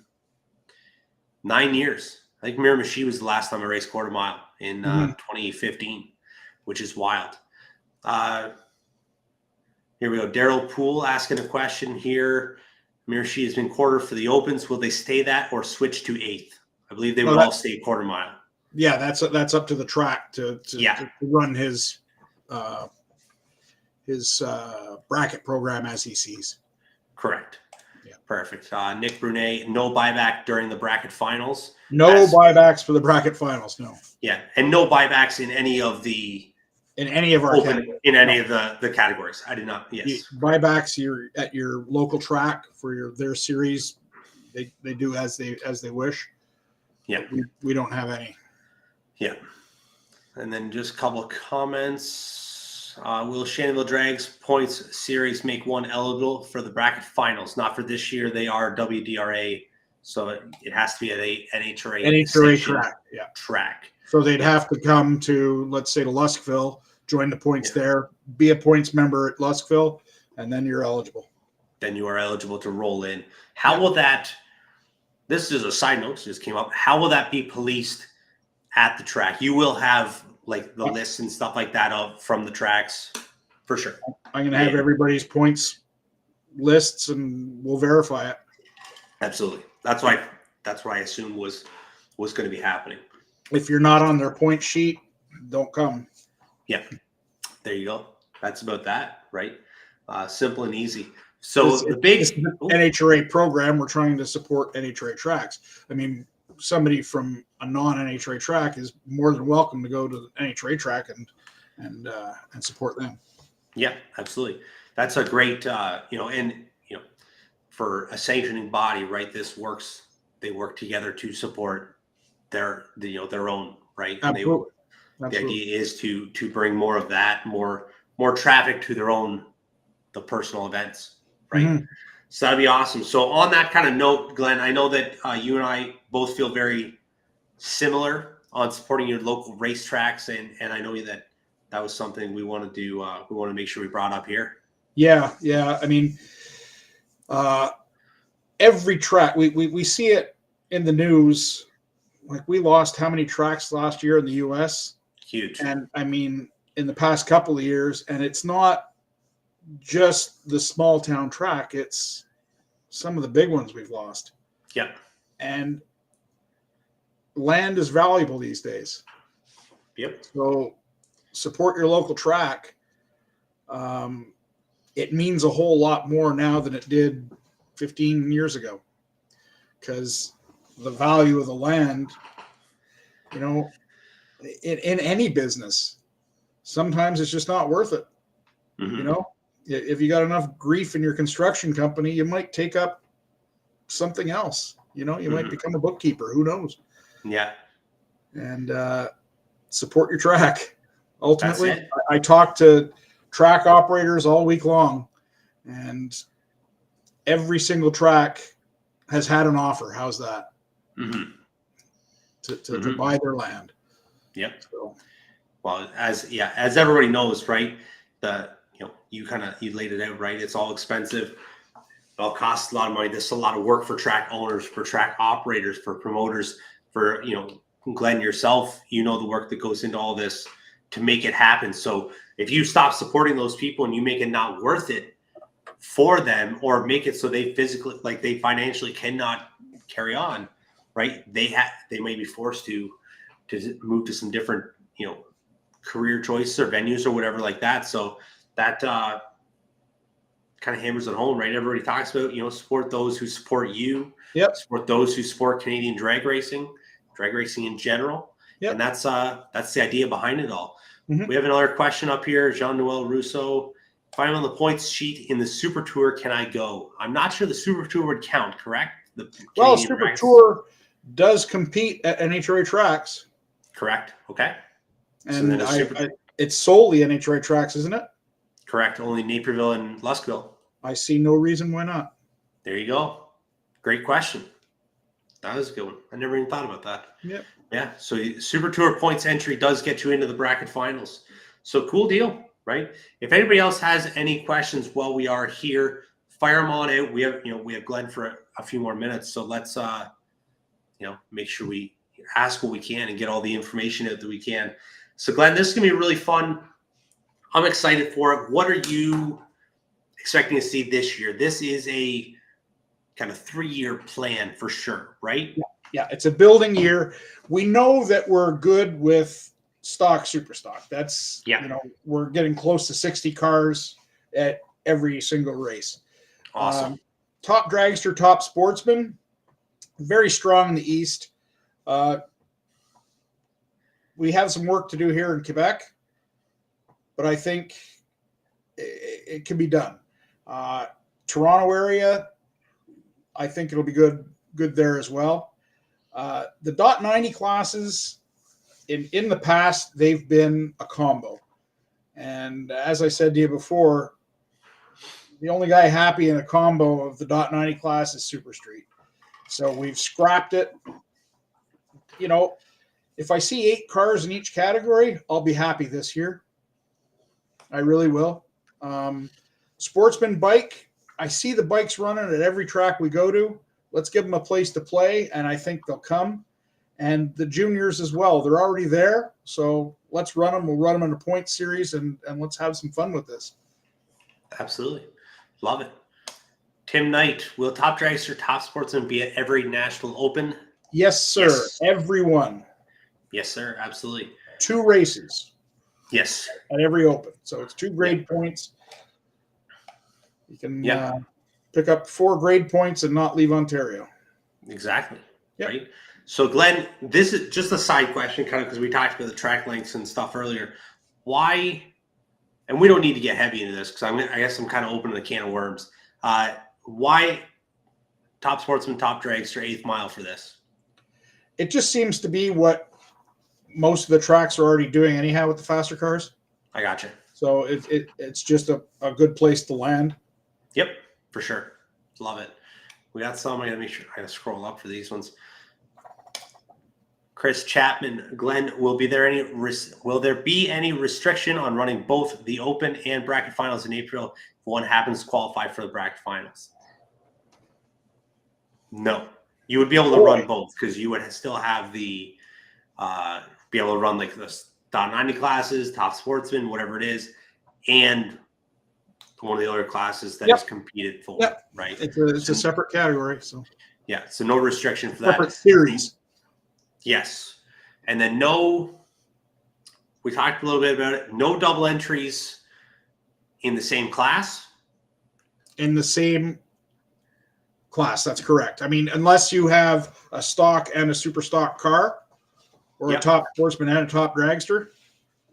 9 years. I think Miramichi was the last time I raced quarter mile in 2015, which is wild. Here we go. Daryl Poole asking a question here. Miramichi has been quarter for the Opens. Will they stay that or switch to 8th? I believe they would all stay quarter mile. Yeah, that's up to the track to run his bracket program as he sees. Correct. Yeah. Perfect. Nick Brunet, no buyback during the bracket finals. No buybacks for the bracket finals. No. Yeah, and no buybacks in any of our the categories. I did not. Yes. Buybacks at your local track for their series. They do as they wish. Yeah. We don't have any. Yeah. And then just a couple of comments. Will Shannonville Drags points series make one eligible for the bracket finals? Not for this year. They are WDRA, so it has to be at a NHRA NHRA track. Yeah. Track. So they'd have to come to, let's say, to Luskville, join the points Yeah. there, be a points member at Luskville, and then you're eligible. Then you are eligible to roll in. How will that? This is a side note. Just came up. How will that be policed at the track? You will have like the lists and stuff like that from the tracks, for sure. I'm going to have everybody's points lists, and we'll verify it. Absolutely. That's what I assumed was going to be happening. If you're not on their point sheet, don't come. Yeah. There you go. That's about that, right? Simple and easy. So the big NHRA program, we're trying to support NHRA tracks. I mean, somebody from a non-NHRA track is more than welcome to go to the NHRA track and support them. Yeah, absolutely. That's a great, for a sanctioning body, right? They work together to support their own, right? Absolutely. The idea is to bring more of that, more traffic to the personal events, right? Mm-hmm. So that'd be awesome. So on that kind of note, Glenn, I know that you and I both feel very similar on supporting your local racetracks, and I know that was something we want to do. We want to make sure we brought up here. Yeah. I mean, every track we see it in the news. Like, we lost how many tracks last year in the U.S.? Huge. And I mean, in the past couple of years, and it's not just the small town track, it's some of the big ones we've lost. Yeah. And land is valuable these days. Yep. So support your local track. It means a whole lot more now than it did 15 years ago, because the value of the land, in any business, sometimes it's just not worth it. Mm-hmm. If you got enough grief in your construction company, you might take up something else. You mm-hmm. might become a bookkeeper. Who knows? Yeah. And support your track. Ultimately, I talk to track operators all week long, and every single track has had an offer. How's that? Mm-hmm. To buy their land. Yep. So, well, as everybody knows, right? You laid it out, right? It's all expensive. It all costs a lot of money. There's a lot of work for track owners, for track operators, for promoters, for Glenn yourself. The work that goes into all this to make it happen. So if you stop supporting those people and you make it not worth it for them, or make it so they financially cannot carry on, right? They may be forced to move to some different, career choices or venues or whatever like that. So that kind of hammers it home, right? Everybody talks about, support those who support you. Yep. Support those who support Canadian drag racing in general. Yep. And that's the idea behind it all. Mm-hmm. We have another question up here. Jean-Noel Rousseau. If I'm on the points sheet in the Super Tour, can I go? I'm not sure the Super Tour would count, correct? Super Tour does compete at NHRA tracks. Correct. Okay. And it's solely NHRA tracks, isn't it? Correct. Only Naperville and Luskville. I see no reason why not. There you go. Great question. That was a good one. I never even thought about that. Yep. Yeah. So Super Tour points entry does get you into the bracket finals. So cool deal, right? If anybody else has any questions while we are here, fire them on out. We have Glenn for a few more minutes. So let's make sure we ask what we can and get all the information out that we can. So Glenn, this is gonna be really fun. I'm excited for it. What are you expecting to see this year? This is a kind of 3-year plan for sure, right? Yeah, it's a building year. We know that we're good with stock, super stock. That's, we're getting close to 60 cars at every single race. Awesome. Top dragster, top sportsman, very strong in the East. We have some work to do here in Quebec, but I think it can be done. Toronto area, I think it'll be good there as well. The .90 classes, in the past, they've been a combo. And as I said to you before, the only guy happy in a combo of the .90 class is Super Street. So we've scrapped it. You know, if I see 8 cars in each category, I'll be happy this year. I really will. Sportsman bike, I see the bikes running at every track we go to. Let's give them a place to play, and I think they'll come. And the juniors as well. They're already there, so let's run them. We'll run them in a point series, and let's have some fun with this. Absolutely. Love it. Tim Knight, will Top Dragster, Top Sportsman be at every national open? Yes, sir. Yes. Everyone. Yes, sir. Absolutely. 2 races. Yes. At every open. So it's 2 grade points. You can pick up 4 grade points and not leave Ontario. Exactly. Yep. Right. So Glenn, this is just a side question, kind of, because we talked about the track lengths and stuff earlier. Why, and we don't need to get heavy into this because I guess I'm kind of opening a can of worms. Why Top Sportsman, Top Dragster, 8th mile for this? It just seems to be what most of the tracks are already doing anyhow with the faster cars. I gotcha. So it's just a good place to land. Yep, for sure. Love it. We got some. I gotta make sure I gotta scroll up for these ones. Chris Chapman, Glenn, will there be any restriction on running both the Open and bracket finals in April if one happens to qualify for the bracket finals? No, you would be able to run both because you would still have the be able to run like the .90 classes, Top Sportsman, whatever it is, and one of the other classes that is competed for, right? It's a separate category, so yeah, so no restriction for that. Separate series. Yes. And then we talked a little bit about it, no double entries in the same class. In the same class, that's correct. I mean, unless you have a stock and a super stock car, or a top sportsman and a top dragster.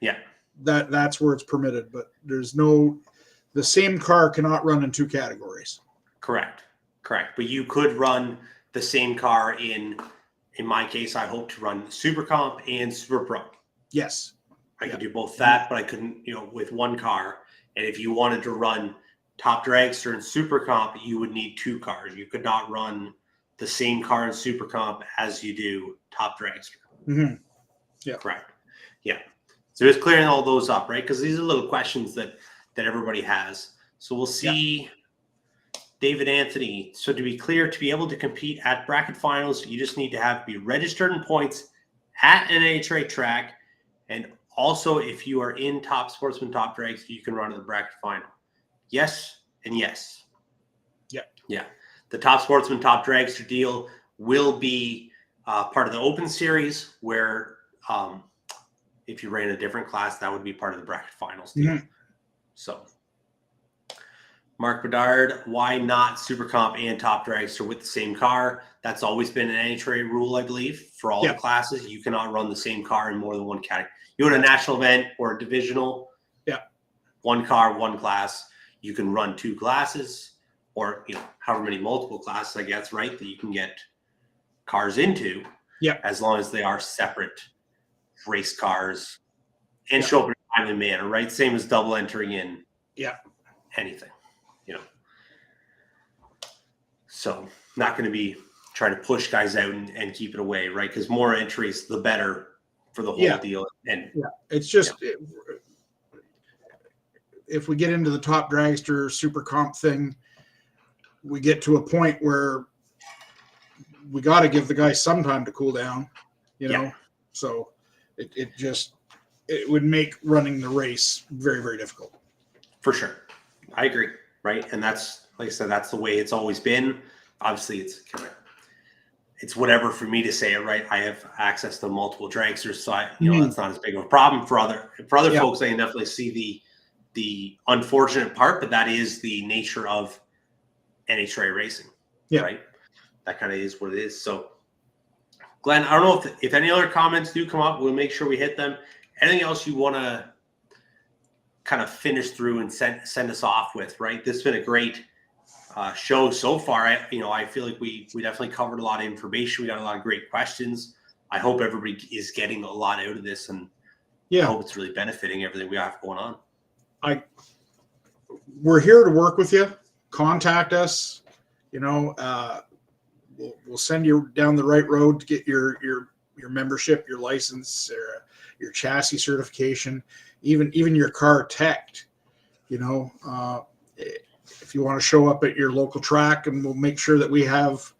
Yeah. That's where it's permitted, but the same car cannot run in 2 categories. Correct. But you could run the same car in my case, I hope to run Super Comp and Super Pro. Yes. I could do both that, but I couldn't, with one car. And if you wanted to run Top Dragster and Super Comp, you would need 2 cars. You could not run the same car in Super Comp as you do Top Dragster. Mm-hmm. Yeah. Correct. Yeah. So just clearing all those up, right? Because these are little questions that everybody has. So we'll see. David Anthony. So to be clear, to be able to compete at bracket finals, you just need to be registered in points at an NHRA track. And also, if you are in Top Sportsman, Top Drags, you can run to the bracket final. Yes and yes. Yeah. The Top Sportsman, Top Dragster deal will be part of the Open Series, where if you ran a different class, that would be part of the bracket finals deal. Mm-hmm. So. Mark Bedard, why not Super Comp and Top Dragster with the same car? That's always been an NHRA rule, I believe, for all the classes. You cannot run the same car in more than one category. You go to a national event or a divisional, one car, one class. You can run 2 classes, or however many multiple classes, I guess, right, that you can get cars into. Yeah. As long as they are separate race cars and show up in a timely manner, right? Same as double entering in anything. So not going to be trying to push guys out and keep it away, right? Because more entries, the better for the whole deal. And it's just if we get into the Top Dragster Super Comp thing, we get to a point where we got to give the guy some time to cool down, So it would make running the race very, very difficult. For sure. I agree. Right. And that's, like I said, that's the way it's always been. Obviously, it's whatever for me to say it, right? I have access to multiple dragsters, so that's not as big of a problem for other folks. I can definitely see the unfortunate part, but that is the nature of NHRA racing, right? That kind of is what it is. So, Glenn, I don't know if any other comments do come up, we'll make sure we hit them. Anything else you want to kind of finish through and send us off with, right? This has been a great show so far. I feel like we definitely covered a lot of information. We got a lot of great questions. I hope everybody is getting a lot out of this, and I hope it's really benefiting everything we have going on. We're here to work with you. Contact us. We'll send you down the right road to get your membership, your license, or your chassis certification, even your car teched. If you want to show up at your local track, and we'll make sure that we have,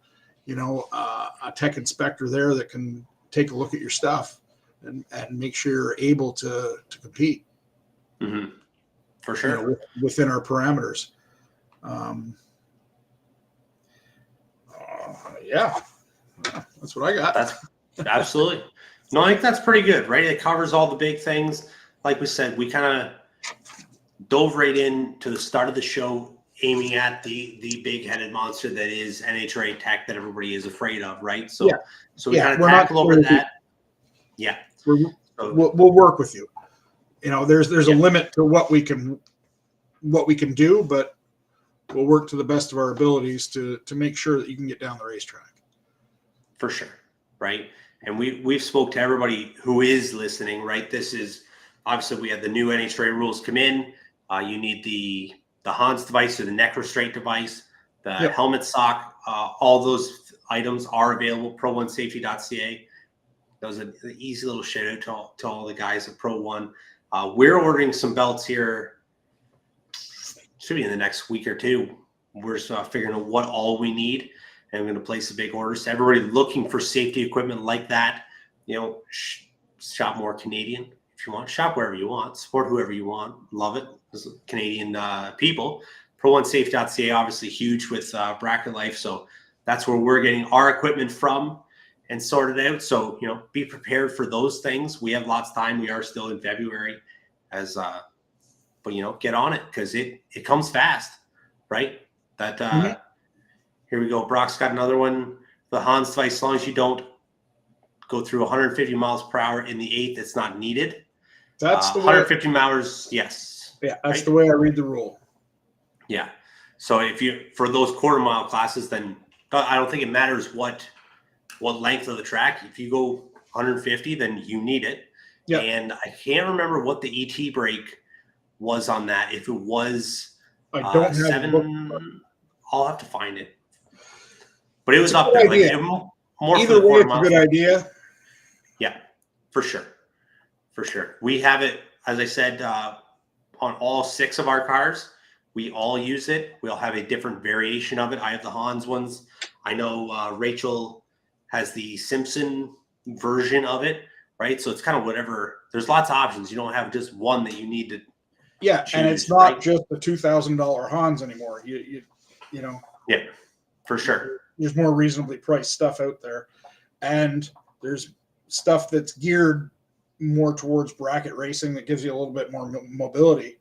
a tech inspector there that can take a look at your stuff and make sure you're able to compete. Mm-hmm. For sure. Within our parameters. That's what I got. That's absolutely. No, I think that's pretty good, right? It covers all the big things. Like we said, we kind of dove right in to the start of the show, aiming at the big-headed monster that is NHRA tech that everybody is afraid of, right? So, so we kind of tackle over that. Yeah. We'll work with you. There's a limit to what we can do, but we'll work to the best of our abilities to make sure that you can get down the racetrack. For sure, right? And we've spoke to everybody who is listening, right? This is obviously we had the new NHRA rules come in. You need the Hans device or the neck restraint device, the helmet sock. All those items are available. Pro1safety.ca. That was an easy little shout out to all the guys at Pro One. We're ordering some belts here. Should be in the next week or two. We're figuring out what all we need, and I'm going to place a big order. So everybody looking for safety equipment like that, shop more Canadian if you want. Shop wherever you want. Support whoever you want. Love it. This Canadian people. Pro1safety.ca obviously huge with Bracket Life, so that's where we're getting our equipment from and sorted out. So be prepared for those things. We have lots of time. We are still in February, but get on it because it comes fast, right? That Here we go. Brock's got another one. The Hans device, as long as you don't go through 150 miles per hour in the eighth, it's not needed. That's the 150 miles, yes. Yeah, that's right? The way I read the rule. Yeah. So for those quarter mile classes, then I don't think it matters what length of the track. If you go 150, then you need it. Yeah. And I can't remember what the ET brake was on that. If it was I don't have 7, I'll have to find it. But it was up there. Like more either way, it's a good idea. Yeah, for sure. For sure. We have it, as I said, on all 6 of our cars. We all use it. We all have a different variation of it. I have the Hans ones. I know Rachel has the Simpson version of it, right? So it's kind of whatever. There's lots of options. You don't have just one that you need to choose, and it's not just the $2,000 Hans anymore. You know. Yeah, for sure. There's more reasonably priced stuff out there, and there's stuff that's geared more towards bracket racing that gives you a little bit more mobility.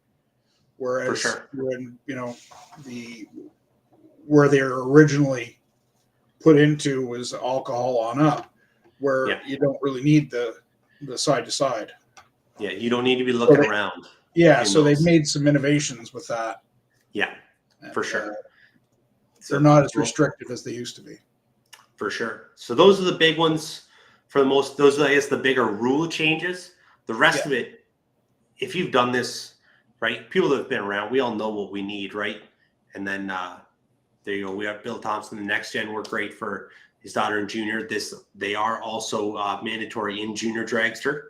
Whereas when where they were originally put into was alcohol on up, where you don't really need the side to side. Yeah, you don't need to be looking around. Yeah, so they've made some innovations with that. Yeah, for sure. They're not as restrictive as they used to be. For sure. So those are the big ones. For the most, those are, I guess, the bigger rule changes. The rest of it, if you've done this, right, people that have been around, we all know what we need, right? And then there you go. We have Bill Thompson, the next gen, worked great for his daughter and junior. They are also mandatory in junior dragster.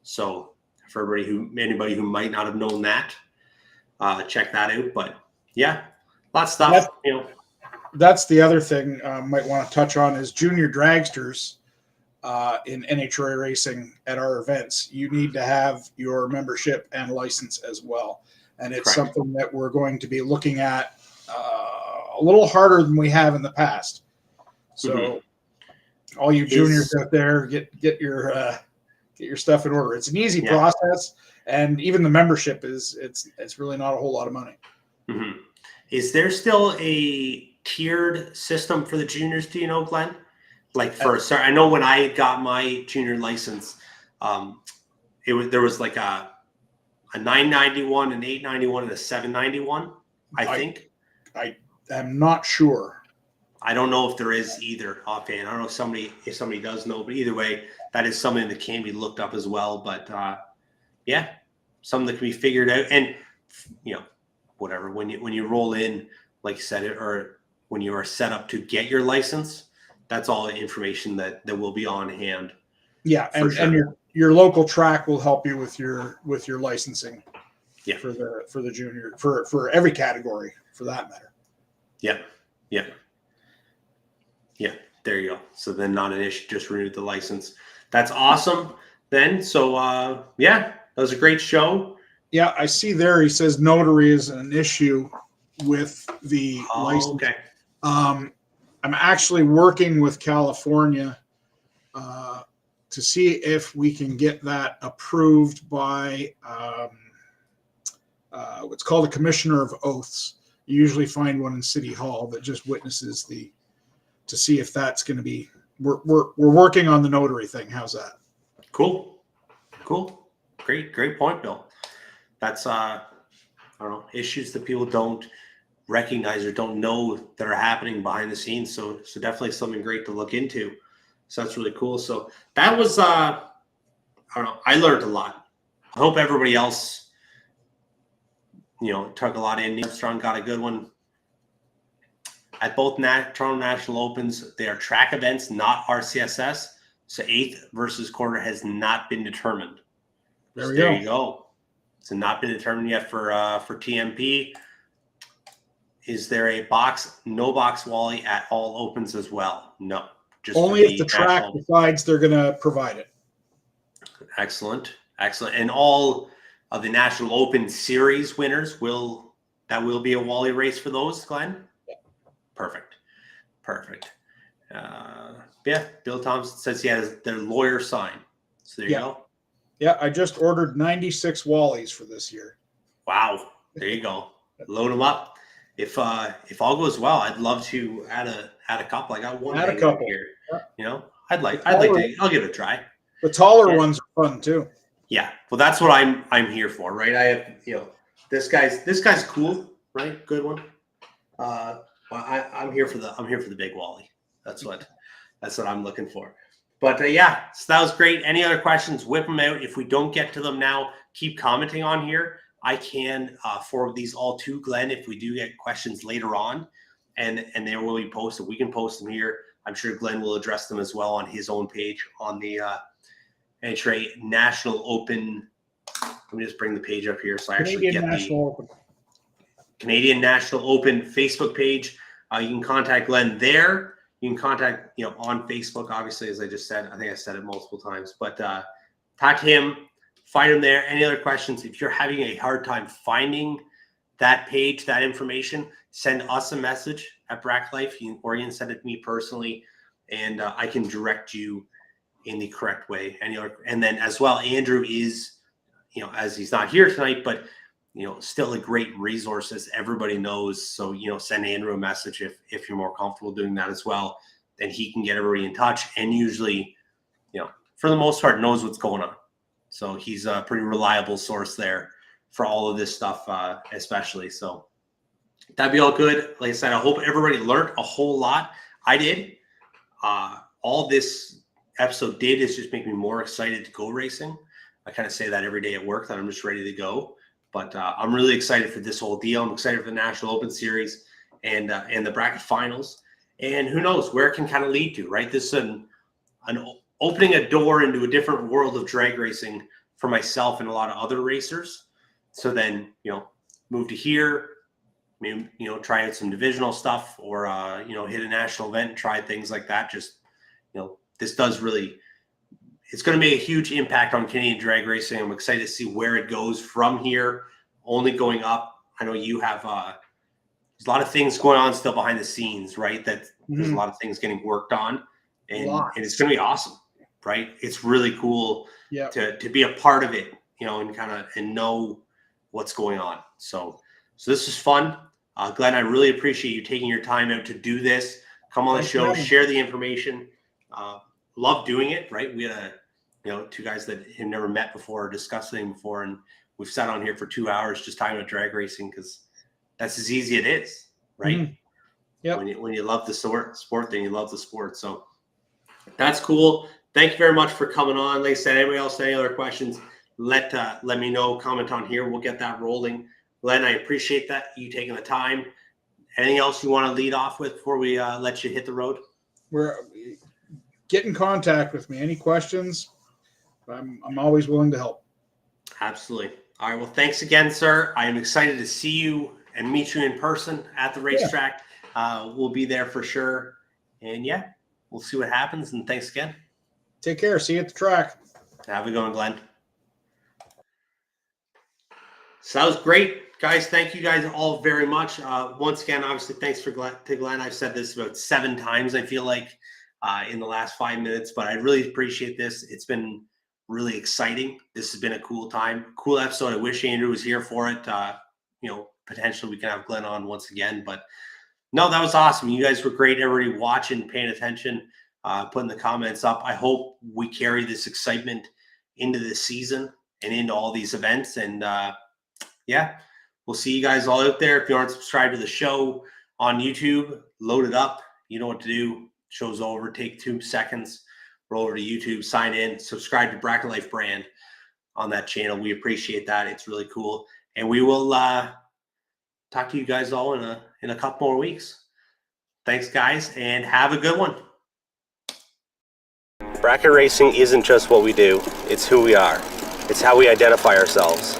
So for anybody who might not have known that, check that out. But yeah, lots of stuff. That's the other thing might want to touch on is junior dragsters in NHRA racing at our events. You need to have your membership and license as well. And it's something that we're going to be looking at a little harder than we have in the past. So all you juniors out there, get your stuff in order. It's an easy process, and even the membership it's really not a whole lot of money. Mm-hmm. Is there still a tiered system for the juniors? Do you know, Glenn? Like I know when I got my junior license, there was like a 991, an 891, and a 791. I think. I am not sure. I don't know if there is either offhand. I don't know if somebody does know, but either way, that is something that can be looked up as well. But yeah, something that can be figured out. And whatever, when you roll in, like you said, or when you are set up to get your license, that's all the information that will be on hand. Yeah, and sure. and your local track will help you with your licensing. Yeah. For the junior, for every category for that matter. Yeah. There you go. So then not an issue, just renewed the license. That's awesome then. So that was a great show. Yeah, I see there he says notary is an issue with the license. Okay. I'm actually working with California to see if we can get that approved by what's called a commissioner of oaths. You usually find one in City Hall that just witnesses to see if that's going to be. We're working on the notary thing. How's that? Cool. Great point, Bill. That's I don't know, issues that people don't recognize or don't know that are happening behind the scenes. So definitely something great to look into. So that's really cool. So that was I don't know, I learned a lot. I hope everybody else took a lot in. Armstrong got a good one. At both Toronto National Opens, they are track events, not RCSS. So 8th versus quarter has not been determined. There you go. So not been determined yet for TMP. Is there a no box wally at all opens as well? No. Just only if the track decides they're going to provide it. Excellent. And all of the National Open Series winners will be a wally race for those, Glenn? Yeah. Perfect. Bill Thompson says he has their lawyer sign. So there you go. Yeah, I just ordered 96 wallies for this year. Wow. There you go. Load them up. If all goes well, I'd love to add a couple. I got one add a couple here. Yeah. I'd like to. I'll give it a try. The taller ones are fun too. Yeah. Well, that's what I'm here for, right? I have this guy's cool, right? Good one. I'm here for the big wally. That's what I'm looking for. But so that was great. Any other questions? Whip them out. If we don't get to them now, keep commenting on here. I can forward these all to Glenn if we do get questions later on, and they will be posted. We can post them here. I'm sure Glenn will address them as well on his own page on the NHRA National Open. Let me just bring the page up here so I actually get the Canadian National Open Facebook page. You can contact Glenn there. You can contact on Facebook, obviously, as I just said. I think I said it multiple times, but talk to him. Find him there. Any other questions? If you're having a hard time finding that page, that information, send us a message at Bracket Life, or you can send it to me personally, and I can direct you in the correct way. And then as well, Andrew is, as he's not here tonight, but still a great resource, as everybody knows. So send Andrew a message if you're more comfortable doing that as well. Then he can get everybody in touch, and usually, for the most part, knows what's going on. So he's a pretty reliable source there for all of this stuff, especially. So that'd be all good. Like I said, I hope everybody learned a whole lot. I did. All this episode did is just make me more excited to go racing. I kind of say that every day at work, that I'm just ready to go. But I'm really excited for this whole deal. I'm excited for the National Open Series and the bracket finals. And who knows where it can kind of lead to, right? This is an opening a door into a different world of drag racing for myself and a lot of other racers. So then, move to here, maybe, try out some divisional stuff, or, hit a national event and try things like that. Just, this does really, it's going to make a huge impact on Canadian drag racing. I'm excited to see where it goes from here, only going up. I know you have, there's a lot of things going on still behind the scenes, right? That there's a lot of things getting worked on, and it's going to be awesome. Right. It's really cool to be a part of it, and know what's going on. So this is fun. Glenn, I really appreciate you taking your time out to do this. Come on the show, share the information. Love doing it. Right. We had two guys that have never met before or discussed anything before. And we've sat on here for 2 hours just talking about drag racing, because that's as easy it is. Right. Yep. When you love the sport, then you love the sport. So that's cool. Thank you very much for coming on. Like I said, anybody else any other questions, let me know. Comment on here. We'll get that rolling. Glenn, I appreciate that you taking the time. Anything else you want to lead off with before we let you hit the road? Get in contact with me. Any questions? I'm always willing to help. Absolutely. All right. Well, thanks again, sir. I am excited to see you and meet you in person at the racetrack. We'll be there for sure. And yeah, we'll see what happens. And thanks again. Take care. See you at the track. Have a good one, Glenn. So that was great, guys. Thank you guys all very much. Once again, obviously, thanks to Glenn. I've said this about 7 times, I feel like, in the last 5 minutes, but I really appreciate this. It's been really exciting. This has been a cool time, cool episode. I wish Andrew was here for it. Potentially we can have Glenn on once again, but no, that was awesome. You guys were great. Everybody watching, paying attention, putting the comments up. I hope we carry this excitement into this season and into all these events. And yeah, we'll see you guys all out there. If you aren't subscribed to the show on YouTube, load it up. You know what to do. Show's over. Take 2 seconds. Roll over to YouTube, sign in, subscribe to Bracket Life brand on that channel. We appreciate that. It's really cool. And we will talk to you guys all in a couple more weeks. Thanks, guys, and have a good one. Bracket racing isn't just what we do. It's who we are. It's how we identify ourselves.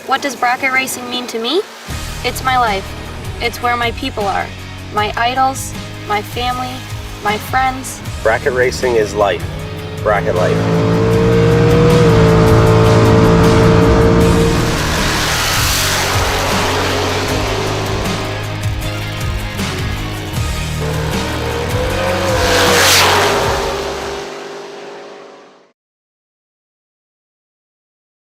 What does bracket racing mean to me? It's my life. It's where my people are. My idols, my family, my friends. Bracket racing is life. Bracket life.